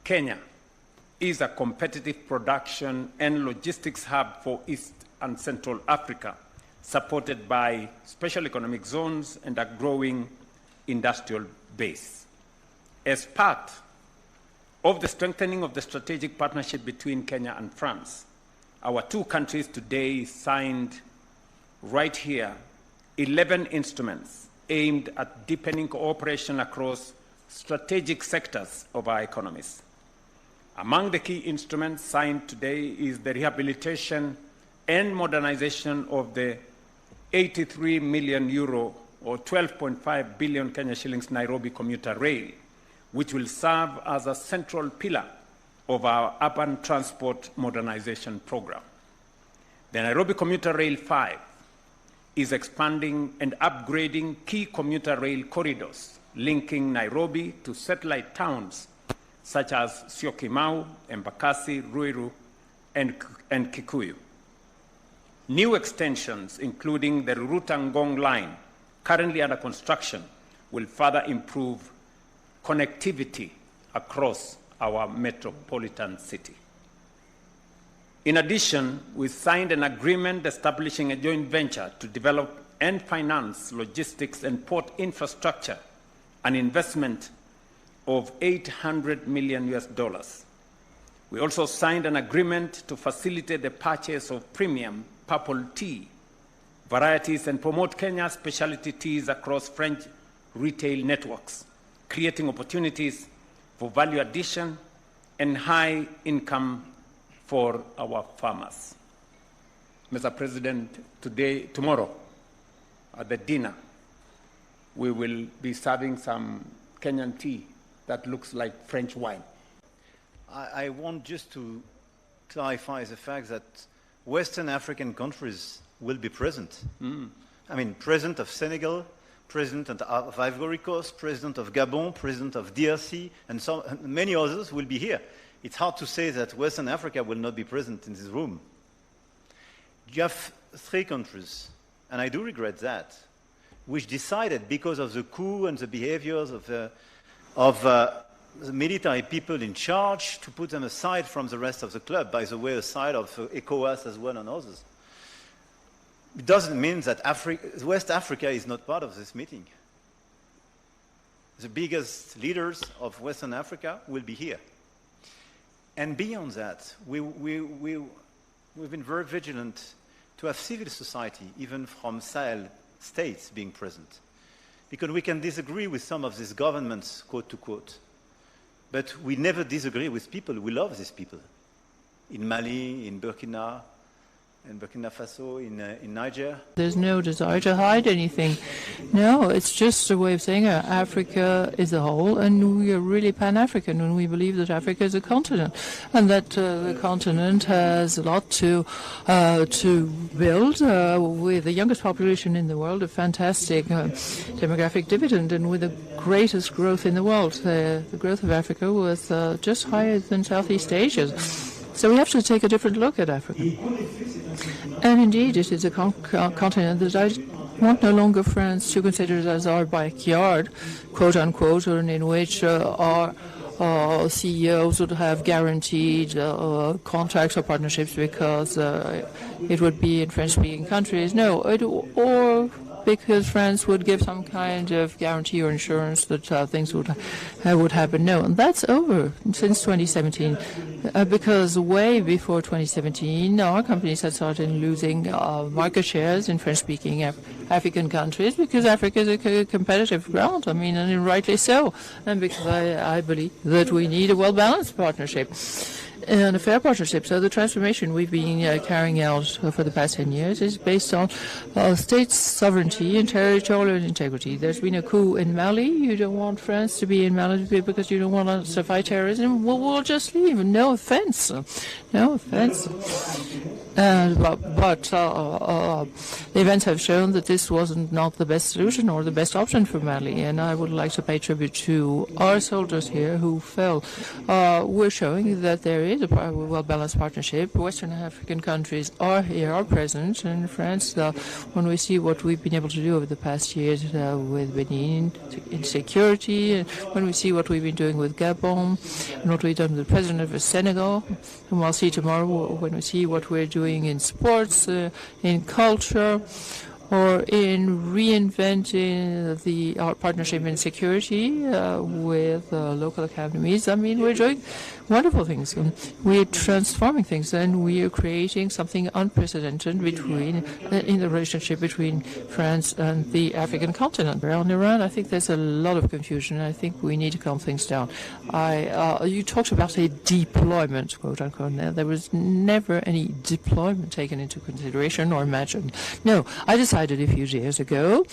Kenya is a competitive production and logistics hub for East and Central Africa, supported by special economic zones and a growing industrial base. As part of the strengthening of the strategic partnership between Kenya and France, our two countries today signed right here 11 instruments aimed at deepening cooperation across strategic sectors of our economies. Among the key instruments signed today is the rehabilitation and modernization of the 83 million euro or 12.5 billion Kenya shillings Nairobi commuter rail, which will serve as a central pillar of our urban transport modernization program. The Nairobi Commuter Rail 5 is expanding and upgrading key commuter rail corridors linking Nairobi to satellite towns such as Syokimau, Embakasi, Ruiru, and Kikuyu. New extensions, including the Rurutangong line, currently under construction, will further improve connectivity across our metropolitan city. In addition, we signed an agreement establishing a joint venture to develop and finance logistics and port infrastructure, an investment of $800 million. We also signed an agreement to facilitate the purchase of premium purple tea varieties and promote Kenya's specialty teas across French retail networks, creating opportunities for value addition and high income for our farmers. Mr. President, tomorrow at the dinner, we will be serving some Kenyan tea that looks like French wine. I want just to clarify the fact that Western African countries will be present. I mean, President of Senegal, President of Ivory Coast, President of Gabon, President of DRC, and many others will be here. It's hard to say that Western Africa will not be present in this room. You have three countries, and I do regret that, which decided, because of the coup and the behaviors of the military people in charge, to put them aside from the rest of the club, by the way, aside of ECOWAS as well and others. It doesn't mean that West Africa is not part of this meeting. The biggest leaders of Western Africa will be here. And beyond that, we've been very vigilant to have civil society, even from Sahel states, being present. Because we can disagree with some of these governments, quote to quote, but we never disagree with people. We love these people. In Mali, in Burkina Faso, in Niger. There's no desire to hide anything. No, it's just a way of saying Africa is a whole, and we are really Pan-African, and we believe that Africa is a continent, and that the continent has a lot to build, with the youngest population in the world, a fantastic demographic dividend, and with the greatest growth in the world. The growth of Africa was just higher than Southeast Asia's. So we have to take a different look at Africa. And indeed, it is a continent that I want no longer France to consider as our backyard, quote unquote, or in which our CEOs would have guaranteed contracts or partnerships because it would be in French-speaking countries. No, or because France would give some kind of guarantee or insurance that things would happen. No, and that's over since 2017. Because way before 2017, our companies had started losing market shares in French-speaking African countries because Africa is a competitive ground. I mean, and rightly so. And because I believe that we need a well-balanced partnership and a fair partnership. So the transformation we've been carrying out for the past 10 years is based on state sovereignty and territorial integrity. There's been a coup in Mali. You don't want France to be in Mali because you don't want to fight terrorism. Well, we'll just leave. No offense. No offense. But the events have shown that this wasn't not the best solution or the best option for Mali. And I would like to pay tribute to our soldiers here who fell. We're showing that there trade, a well-balanced partnership. Western African countries are here, are present. And France, when we see what we've been able to do over the past years with Benin in security, and when we see what we've been doing with Gabon, and what we've done with the President of Senegal, and we'll see tomorrow when we see what we're doing in sports, in culture, or in reinventing our partnership in security with local academies. I mean, we're doing wonderful things. We're transforming things, and we are creating something unprecedented in the relationship between France and the African continent. On Iran, I think there's a lot of confusion. I think we need to calm things down. You talked about a deployment, quote unquote. Now, there was never any deployment taken into consideration or imagined. No, I decided a few years ago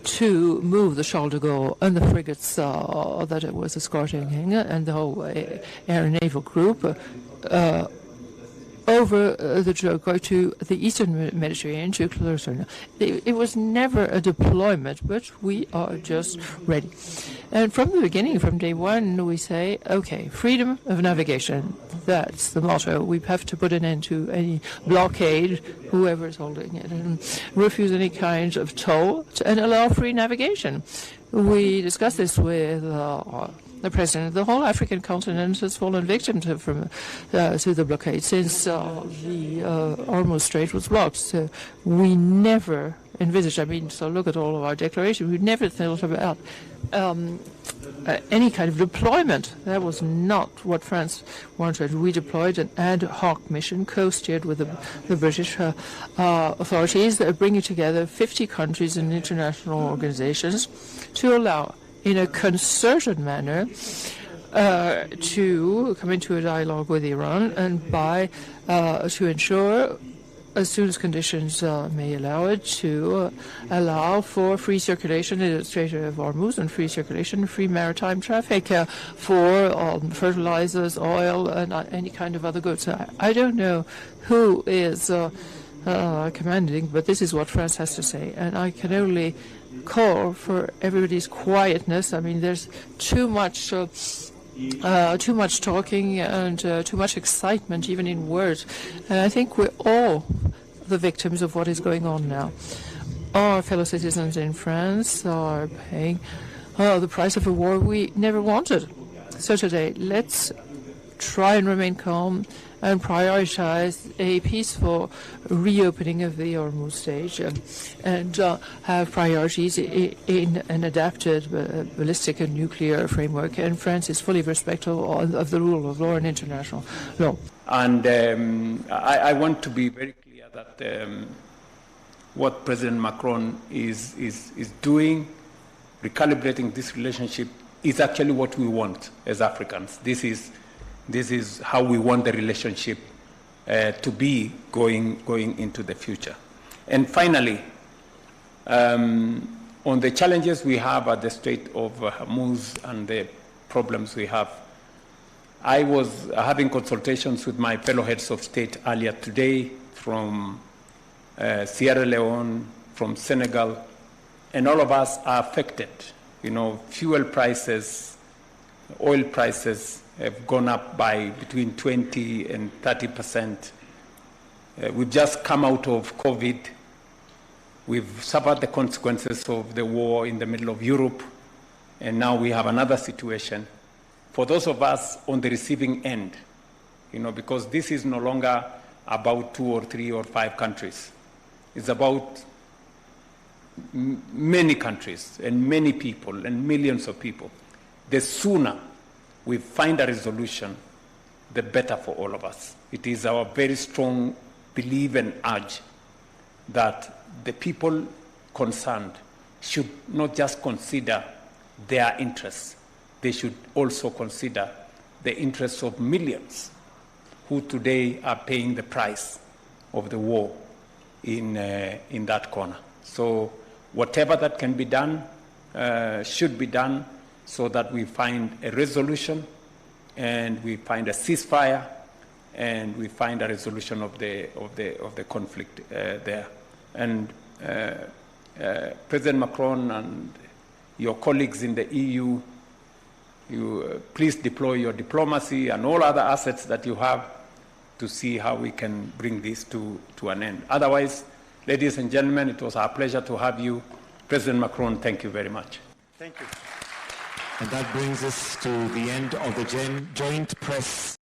to move the Charles de Gaulle and the frigates that it was escorting and the whole air and naval group over the Joker to the Eastern Mediterranean to Cologne. It was never a deployment, but we are just ready. And from the beginning, from day one, we say, okay, freedom of navigation. That's the motto. We have to put an end to any blockade, whoever is holding it, and refuse any kind of toll and allow free navigation. We discussed this with the President. The whole African continent has fallen victim to the blockade since the Hormuz Strait was blocked. So we never envisaged, so look at all of our declarations, we never thought about any kind of deployment. That was not what France wanted. We deployed an ad hoc mission co-steered with the British authorities, bringing together 50 countries and international organizations to allow, in a concerted manner, to come into a dialogue with Iran and to ensure, as soon as conditions may allow it, to allow for free circulation in the Strait of Hormuz and free circulation, free maritime traffic for fertilizers, oil, and any kind of other goods. I don't know who is commanding, but this is what France has to say, and I can only call for everybody's quietness. I mean, there's too much talking and too much excitement, even in words. And I think we're all the victims of what is going on now. Our fellow citizens in France are paying the price of a war we never wanted. So today, let's try and remain calm and prioritize a peaceful reopening of the Hormuz Strait and have priorities in an adapted ballistic and nuclear framework. And France is fully respectful of the rule of law and international law. And I want to be very clear that what President Macron is doing, recalibrating this relationship, is actually what we want as Africans. This is how we want the relationship to be going into the future. And finally, on the challenges we have at the Strait of Hormuz and the problems we have, I was having consultations with my fellow heads of state earlier today from Sierra Leone, from Senegal, and all of us are affected. You know, fuel prices, oil prices have gone up by between 20 and 30%. We've just come out of COVID. We've suffered the consequences of the war in the middle of Europe, and now we have another situation. For those of us on the receiving end, because this is no longer about 2 or 3 or 5 countries. It's about many countries and many people and millions of people. The sooner we find a resolution, the better for all of us. It is our very strong belief and urge that the people concerned should not just consider their interests, they should also consider the interests of millions who today are paying the price of the war in that corner. So whatever that can be done should be done so that we find a resolution and we find a ceasefire and we find a resolution of the conflict there. And President Macron and your colleagues in the EU please deploy your diplomacy and all other assets that you have to see how we can bring this to an end. Otherwise, ladies and gentlemen, it was our pleasure to have you. President Macron, thank you very much. Thank you. And that brings us to the end of the joint press